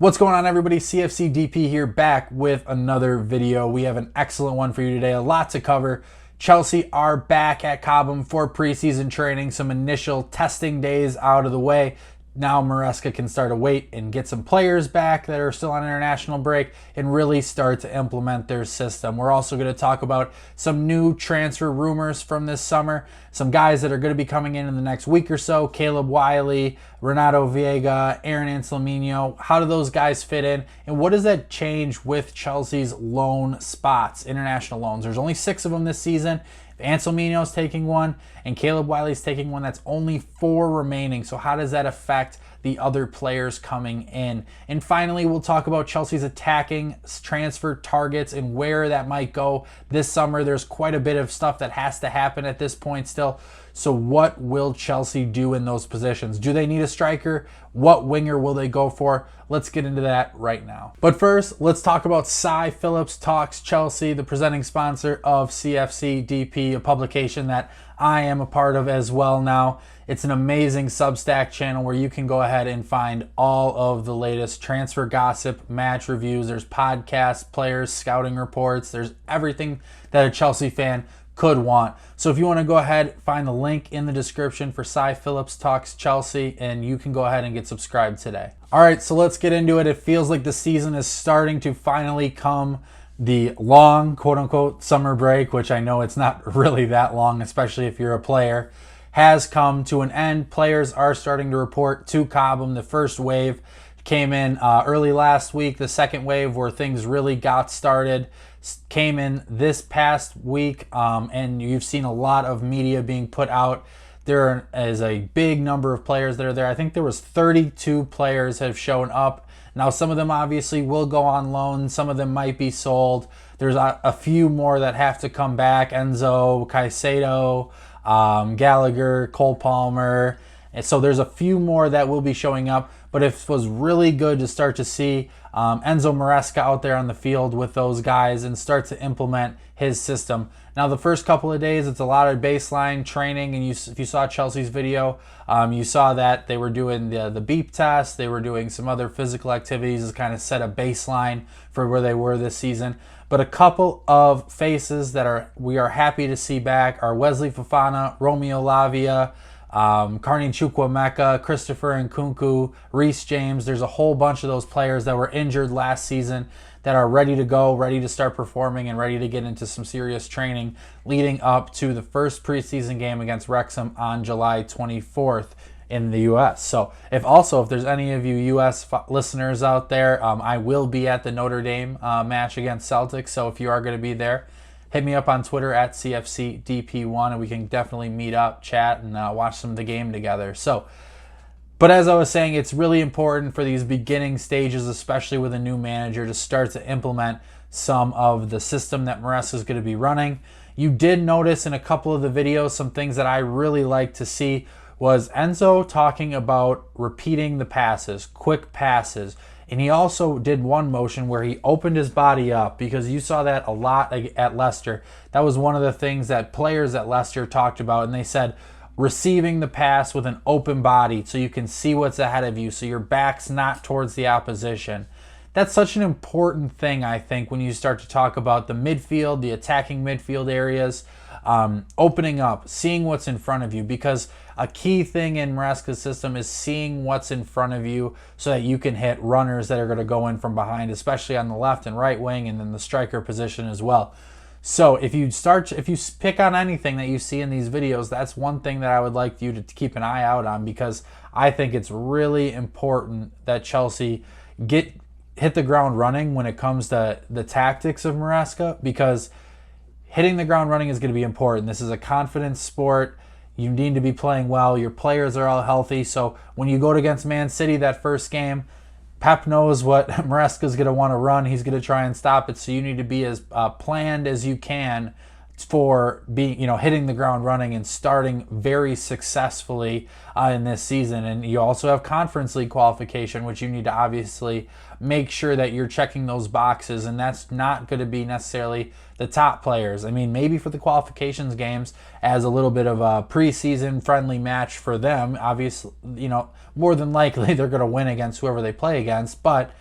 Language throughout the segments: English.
What's going on, everybody? CFC DP here, back with another video. We have an excellent one for you today. A lot to cover. Chelsea are back at Cobham for preseason training. Some initial testing days out of the way. Now Maresca can start to wait and get some players back that are still on international break and really start to implement their system. We're also going to talk about some new transfer rumors from this summer. Some guys that are going to be coming in the next week or so. Caleb Wiley, Renato Veiga, Aaron Anselmino. How do those guys fit in? And what does that change with Chelsea's loan spots, international loans? There's only 6 of them this season. Anselmino's taking one and Caleb Wiley's taking one. That's only 4 remaining. So how does that affect the other players coming in? And finally, we'll talk about Chelsea's attacking transfer targets and where that might go this summer. There's quite a bit of stuff that has to happen at this point still. So what will Chelsea do in those positions? Do they need a striker? What winger will they go for? Let's get into that right now. But first, let's talk about Cy Phillips Talks Chelsea, the presenting sponsor of CFC DP, a publication that I am a part of as well now. It's an amazing Substack channel where you can go ahead and find all of the latest transfer gossip, match reviews. There's podcasts, players, scouting reports. There's everything that a Chelsea fan could want. So if you want to go ahead, find the link in the description for Cy Phillips Talks Chelsea, and you can go ahead and get subscribed today. All right, so let's get into it. It feels like the season is starting to finally come. The long, quote-unquote, summer break, which I know it's not really that long, especially if you're a player, has come to an end. Players are starting to report to Cobham. The first wave came in early last week. The second wave, where things really got started, came in this past week, and you've seen a lot of media being put out. There is a big number of players that are there. I think there was 32 players have shown up. Now, some of them obviously will go on loan. Some of them might be sold. There's a few more that have to come back. Enzo, Caicedo, Gallagher, Cole Palmer. And so there's a few more that will be showing up. But it was really good to start to see Enzo Maresca out there on the field with those guys and start to implement his system. Now, the first couple of days, it's a lot of baseline training. And if you saw Chelsea's video, you saw that they were doing the beep test. They were doing some other physical activities to kind of set a baseline for where they were this season. But a couple of faces that we are happy to see back are Wesley Fofana, Romeo Lavia, Carney Chukwuemeka, Christopher Nkunku, Reece James. There's a whole bunch of those players that were injured last season that are ready to go, ready to start performing, and ready to get into some serious training leading up to the first preseason game against Wrexham on July 24th in the U.S. So if there's any of you U.S. listeners out there, I will be at the Notre Dame match against Celtics. So if you are going to be there, hit me up on Twitter at CFCDP1, and we can definitely meet up, chat, and watch some of the game together. But as I was saying, it's really important for these beginning stages, especially with a new manager, to start to implement some of the system that Maresca is going to be running. You did notice in a couple of the videos some things that I really like to see was Enzo talking about repeating the passes, quick passes. And he also did one motion where he opened his body up, because you saw that a lot at Leicester. That was one of the things that players at Leicester talked about, and they said receiving the pass with an open body so you can see what's ahead of you, so your back's not towards the opposition. That's such an important thing, I think, when you start to talk about the midfield, the attacking midfield areas, opening up, seeing what's in front of you, because a key thing in Maresca's system is seeing what's in front of you so that you can hit runners that are going to go in from behind, especially on the left and right wing, and then the striker position as well. So if you pick on anything that you see in these videos, that's one thing that I would like you to keep an eye out on, because I think it's really important that Chelsea hit the ground running when it comes to the tactics of Maresca, because hitting the ground running is going to be important. This is a confidence sport. You need to be playing well. Your players are all healthy. So when you go against Man City that first game, Pep knows what Maresca is going to want to run. He's going to try and stop it. So you need to be as planned as you can for hitting the ground running and starting very successfully in this season. And you also have Conference League qualification, which you need to obviously make sure that you're checking those boxes, and that's not going to be necessarily the top players. I mean, maybe for the qualifications games as a little bit of a preseason friendly match for them. Obviously, more than likely they're going to win against whoever they play against, but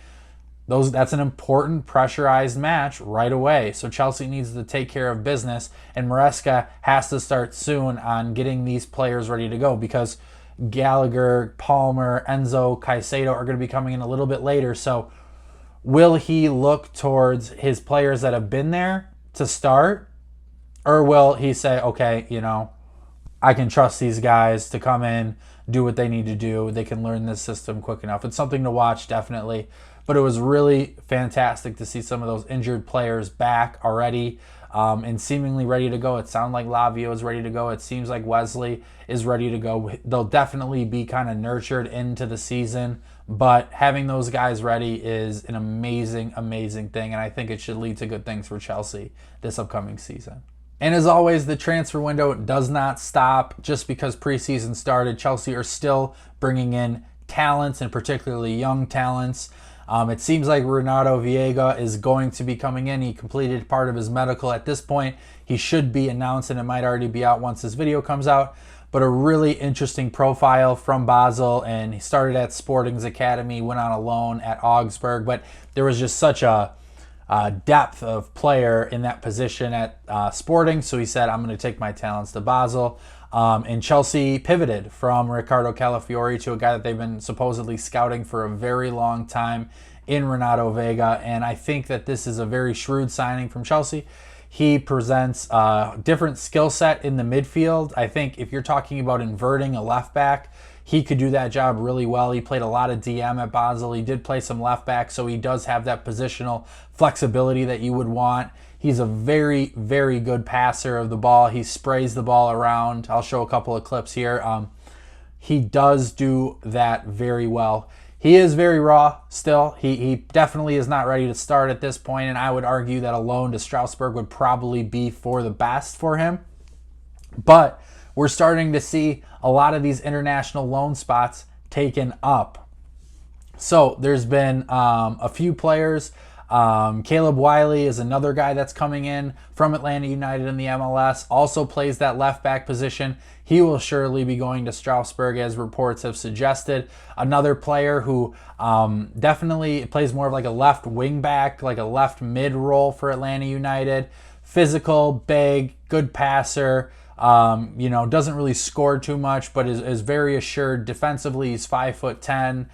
That's an important pressurized match right away. So Chelsea needs to take care of business, and Maresca has to start soon on getting these players ready to go, because Gallagher, Palmer, Enzo, Caicedo are going to be coming in a little bit later. So will he look towards his players that have been there to start, or will he say, okay, I can trust these guys to come in, do what they need to do. They can learn this system quick enough. It's something to watch, definitely. But it was really fantastic to see some of those injured players back already and seemingly ready to go. It sounds like Lavio is ready to go. It seems like Wesley is ready to go. They'll definitely be kind of nurtured into the season, but having those guys ready is an amazing, amazing thing, and I think it should lead to good things for Chelsea this upcoming season. And as always, the transfer window does not stop just because preseason started. Chelsea are still bringing in talents, and particularly young talents. It seems like Renato Veiga is going to be coming in. He completed part of his medical at this point. He should be announced, and it might already be out once this video comes out. But a really interesting profile from Basel, and he started at Sporting's Academy, went on a loan at Augsburg. But there was just such a depth of player in that position at Sporting, so he said, I'm going to take my talents to Basel. And Chelsea pivoted from Riccardo Calafiori to a guy that they've been supposedly scouting for a very long time in Renato Veiga, and I think that this is a very shrewd signing from Chelsea. He presents a different skill set in the midfield. I think if you're talking about inverting a left back, he could do that job really well. He played a lot of DM at Basel. He did play some left back, so he does have that positional flexibility that you would want. He's a very, very good passer of the ball. He sprays the ball around. I'll show a couple of clips here. He does do that very well. He is very raw still. He definitely is not ready to start at this point, and I would argue that a loan to Strasbourg would probably be for the best for him. But we're starting to see a lot of these international loan spots taken up. So there's been a few players. Caleb Wiley is another guy that's coming in from Atlanta United in the MLS, also plays that left back position. He will surely be going to Strasbourg, as reports have suggested. Another player who definitely plays more of like a left wing back, like a left mid role for Atlanta United. Physical, big, good passer. Doesn't really score too much, but is very assured defensively. He's 5'10",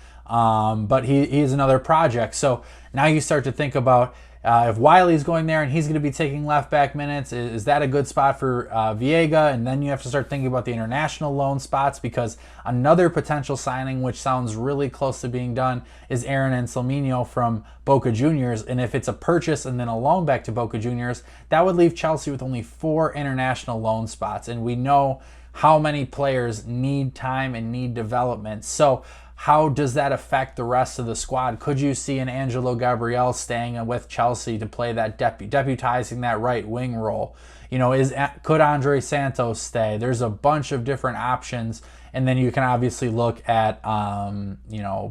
but he's another project. So now you start to think about if Wiley's going there and he's going to be taking left back minutes, is that a good spot for Veiga? And then you have to start thinking about the international loan spots, because another potential signing, which sounds really close to being done, is Aaron Anselmino from Boca Juniors. And if it's a purchase and then a loan back to Boca Juniors, that would leave Chelsea with only 4 international loan spots. And we know how many players need time and need development. So how does that affect the rest of the squad? Could you see an Angelo Gabriel staying with Chelsea to play that deputizing that right wing role? Could Andre Santos stay? There's a bunch of different options, and then you can obviously look at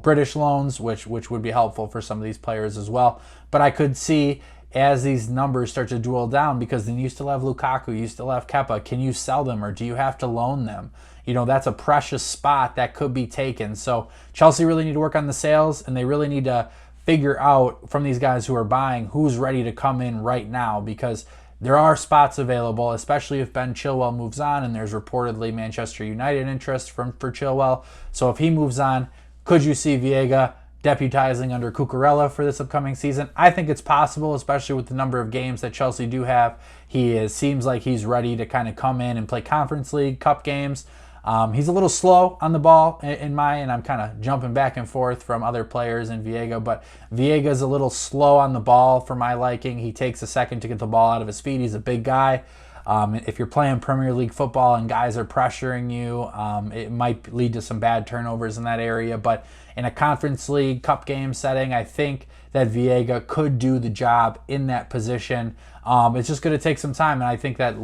British loans, which would be helpful for some of these players as well. But I could see, as these numbers start to dwindle down, because then you still have Lukaku, you still have Kepa. Can you sell them, or do you have to loan them? That's a precious spot that could be taken. So Chelsea really need to work on the sales, and they really need to figure out from these guys who are buying who's ready to come in right now, because there are spots available, especially if Ben Chilwell moves on, and there's reportedly Manchester United interest for Chilwell. So if he moves on, could you see Veiga deputizing under Cucurella for this upcoming season? I think it's possible, especially with the number of games that Chelsea do have. Seems like he's ready to kind of come in and play Conference League, Cup games. He's a little slow on the ball and I'm kind of jumping back and forth from other players in Veiga, but Viega's a little slow on the ball for my liking. He takes a second to get the ball out of his feet. He's a big guy. If you're playing Premier League football and guys are pressuring you, it might lead to some bad turnovers in that area. But in a Conference League Cup game setting, I think that Veiga could do the job in that position. It's just going to take some time, and I think that,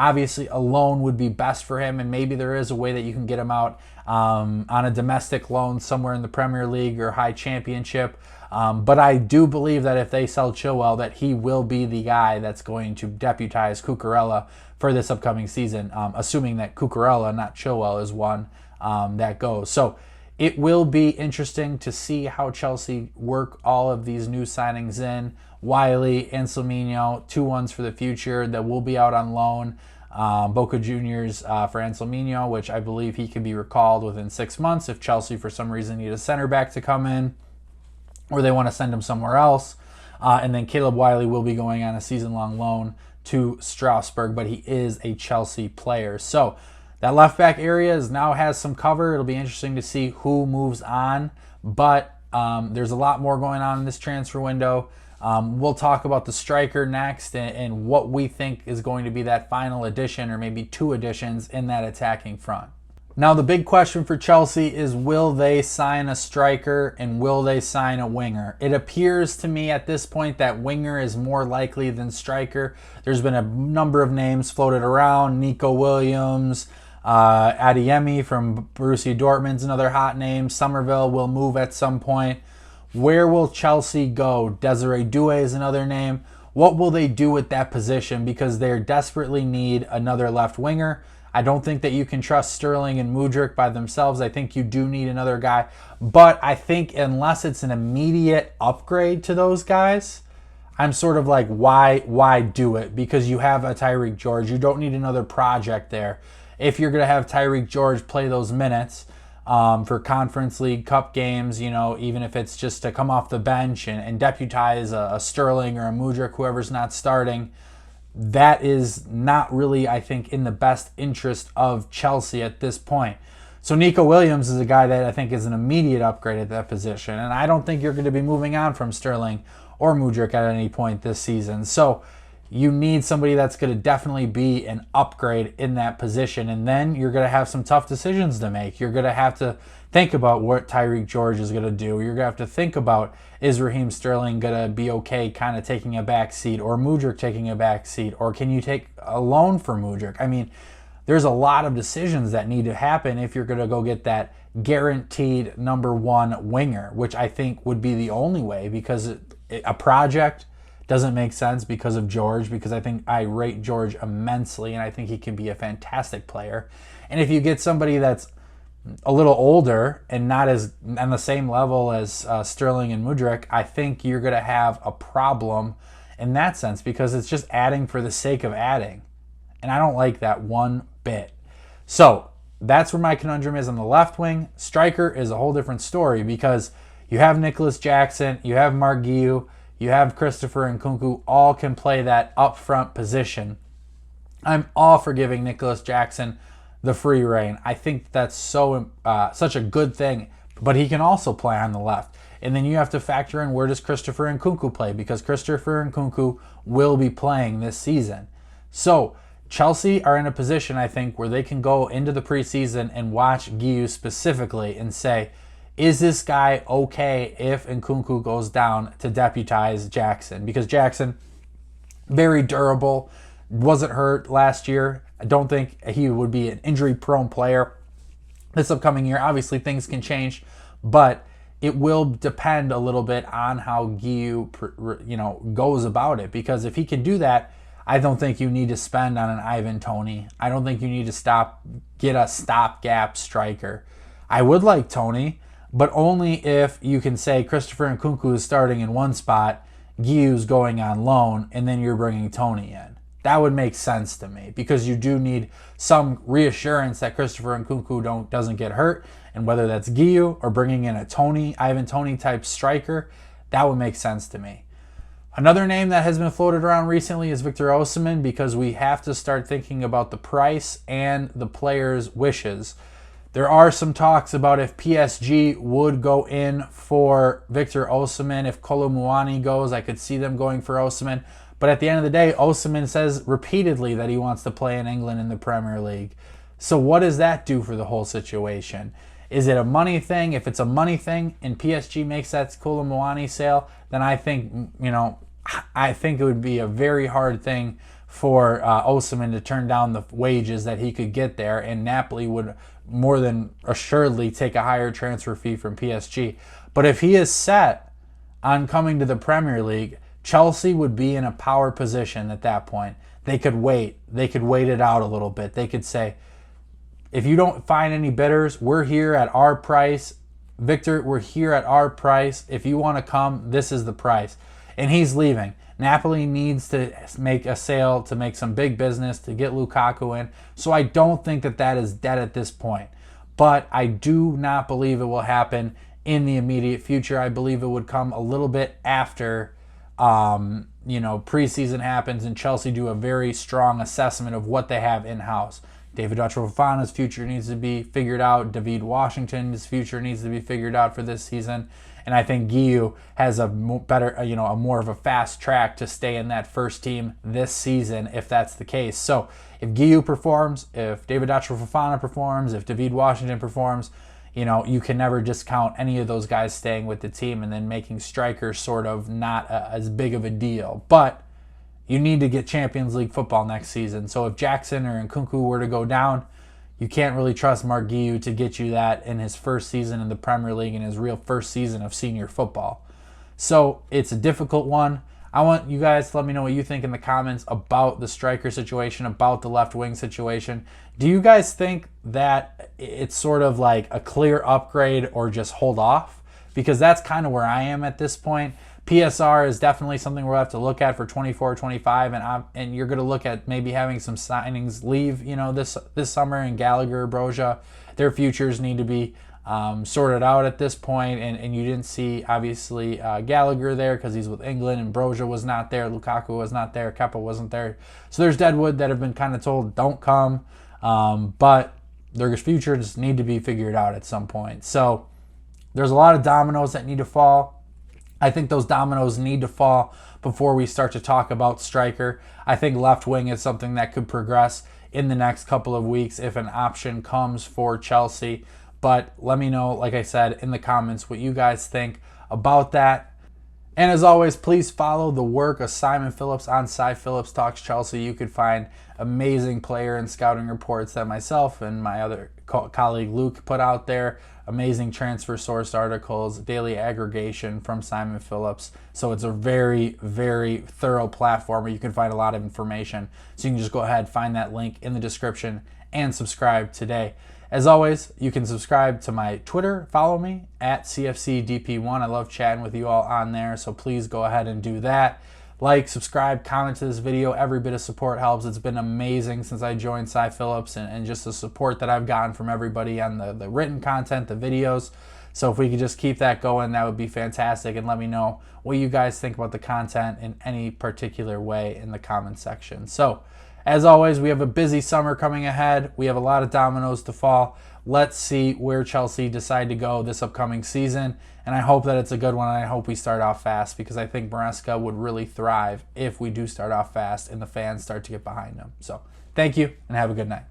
obviously a loan would be best for him, and maybe there is a way that you can get him out on a domestic loan somewhere in the Premier League or high championship. But I do believe that if they sell Chilwell, that he will be the guy that's going to deputize Cucurella for this upcoming season, assuming that Cucurella, not Chilwell, is one that goes. So It will be interesting to see how Chelsea work all of these new signings in. Wiley, Anselmino, 2-1s for the future that will be out on loan. Boca Juniors for Anselmino, which I believe he could be recalled within 6 months if Chelsea for some reason need a center back to come in or they want to send him somewhere else. And then Caleb Wiley will be going on a season-long loan to Strasbourg, but he is a Chelsea player. So that left back area now has some cover. It'll be interesting to see who moves on, but there's a lot more going on in this transfer window. We'll talk about the striker next and what we think is going to be that final addition or maybe 2 additions in that attacking front. Now, the big question for Chelsea is, will they sign a striker and will they sign a winger? It appears to me at this point that winger is more likely than striker. There's been a number of names floated around. Nico Williams, Adeyemi from Borussia Dortmund's another hot name. Somerville will move at some point. Where will Chelsea go? Desiree Doué is another name. What will they do with that position? Because they desperately need another left winger. I don't think that you can trust Sterling and Mudryk by themselves. I think you do need another guy. But I think unless it's an immediate upgrade to those guys, I'm sort of like, why do it? Because you have a Tyreek George. You don't need another project there. If you're going to have Tyreek George play those minutes for Conference League Cup games, even if it's just to come off the bench and deputize a Sterling or a Mudryk, whoever's not starting, that is not really, I think, in the best interest of Chelsea at this point. So Nico Williams is a guy that I think is an immediate upgrade at that position, and I don't think you're going to be moving on from Sterling or Mudryk at any point this season. So you need somebody that's going to definitely be an upgrade in that position, and then you're going to have some tough decisions to make. You're going to have to think about what Tyreek George is going to do. You're going to have to think about, is Raheem Sterling going to be okay kind of taking a back seat, or Mudryk taking a back seat, or can you take a loan for Mudryk? I mean, there's a lot of decisions that need to happen if you're going to go get that guaranteed number 1 winger, which I think would be the only way, because a project doesn't make sense because of George, because I rate George immensely and I think he can be a fantastic player. And if you get somebody that's a little older and not as on the same level as Sterling and Mudryk, I think you're going to have a problem in that sense, because it's just adding for the sake of adding. And I don't like that one bit. So that's where my conundrum is on the left wing. Striker is a whole different story, because you have Nicholas Jackson, you have Mark Guiu, you have Christopher Nkunku, all can play that up front position. I'm all for giving Nicholas Jackson the free reign. I think that's such a good thing, but he can also play on the left. And then you have to factor in, where does Christopher Nkunku play? Because Christopher Nkunku will be playing this season. So Chelsea are in a position, I think, where they can go into the preseason and watch Guiu specifically and say, is this guy okay if Nkunku goes down to deputize Jackson? Because Jackson, very durable, wasn't hurt last year. I don't think he would be an injury-prone player this upcoming year. Obviously, things can change, but it will depend a little bit on how Guiu, goes about it. Because if he can do that, I don't think you need to spend on an Ivan Toney. I don't think you need to get a stopgap striker. I would like Toney, but only if you can say Christopher Nkunku is starting in one spot, Guiu's going on loan, and then you're bringing Toney in. That would make sense to me, because you do need some reassurance that Christopher Nkunku doesn't get hurt, and whether that's Guiu or bringing in a Ivan Toney type striker, that would make sense to me. Another name that has been floated around recently is Victor Osimhen, because we have to start thinking about the price and the player's wishes. There are some talks about if PSG would go in for Victor Osimhen. If Kolo Muani goes, I could see them going for Osimhen. But at the end of the day, Osimhen says repeatedly that he wants to play in England in the Premier League. So what does that do for the whole situation? Is it a money thing? If it's a money thing and PSG makes that Kolo Muani sale, then I think it would be a very hard thing for Osimhen to turn down the wages that he could get there, and Napoli would more than assuredly take a higher transfer fee from PSG. But if he is set on coming to the Premier League, Chelsea would be in a power position at that point. They could wait. They could wait it out a little bit. They could say, if you don't find any bidders, we're here at our price. Victor, we're here at our price. If you want to come, this is the price. And he's leaving. Napoli needs to make a sale to make some big business to get Lukaku in. So I don't think that is dead at this point. But I do not believe it will happen in the immediate future. I believe it would come a little bit after preseason happens and Chelsea do a very strong assessment of what they have in-house. David Fofana's future needs to be figured out. David Washington's future needs to be figured out for this season. And I think Guiu has a more of a fast track to stay in that first team this season if that's the case. So if Guiu performs, if David Fofana performs, if David Washington performs, you can never discount any of those guys staying with the team and then making strikers sort of not as big of a deal. But you need to get Champions League football next season. So if Jackson or Nkunku were to go down, you can't really trust Mark Guiu to get you that in his first season in the Premier League and his real first season of senior football. So it's a difficult one. I want you guys to let me know what you think in the comments about the striker situation, about the left wing situation. Do you guys think that it's sort of like a clear upgrade or just hold off? Because that's kind of where I am at this point. PSR is definitely something we'll have to look at for 24-25, and you're going to look at maybe having some signings leave, this summer, and Gallagher, Broja, their futures need to be sorted out at this point, and you didn't see, obviously, Gallagher there because he's with England, and Broja was not there, Lukaku was not there, Kepa wasn't there. So there's deadwood that have been kind of told don't come, but their futures need to be figured out at some point. So there's a lot of dominoes that need to fall. I think those dominoes need to fall before we start to talk about striker. I think left wing is something that could progress in the next couple of weeks if an option comes for Chelsea. But let me know, like I said, in the comments what you guys think about that. And as always, please follow the work of Simon Phillips on Cy Phillips Talks Chelsea. You could find amazing player and scouting reports that myself and my other colleague Luke put out there. Amazing transfer sourced articles, daily aggregation from Simon Phillips. So it's a very, very thorough platform where you can find a lot of information. So you can just go ahead, find that link in the description, and subscribe today. As always, you can subscribe to my Twitter. Follow me at CFCDP1. I love chatting with you all on there, so please go ahead and do that. Like, subscribe, comment to this video. Every bit of support helps. It's been amazing since I joined Cy Phillips and just the support that I've gotten from everybody on the written content, the videos. So if we could just keep that going, that would be fantastic. And let me know what you guys think about the content in any particular way in the comment section. So as always, we have a busy summer coming ahead. We have a lot of dominoes to fall. Let's see where Chelsea decide to go this upcoming season. And I hope that it's a good one. And I hope we start off fast because I think Maresca would really thrive if we do start off fast and the fans start to get behind him. So thank you and have a good night.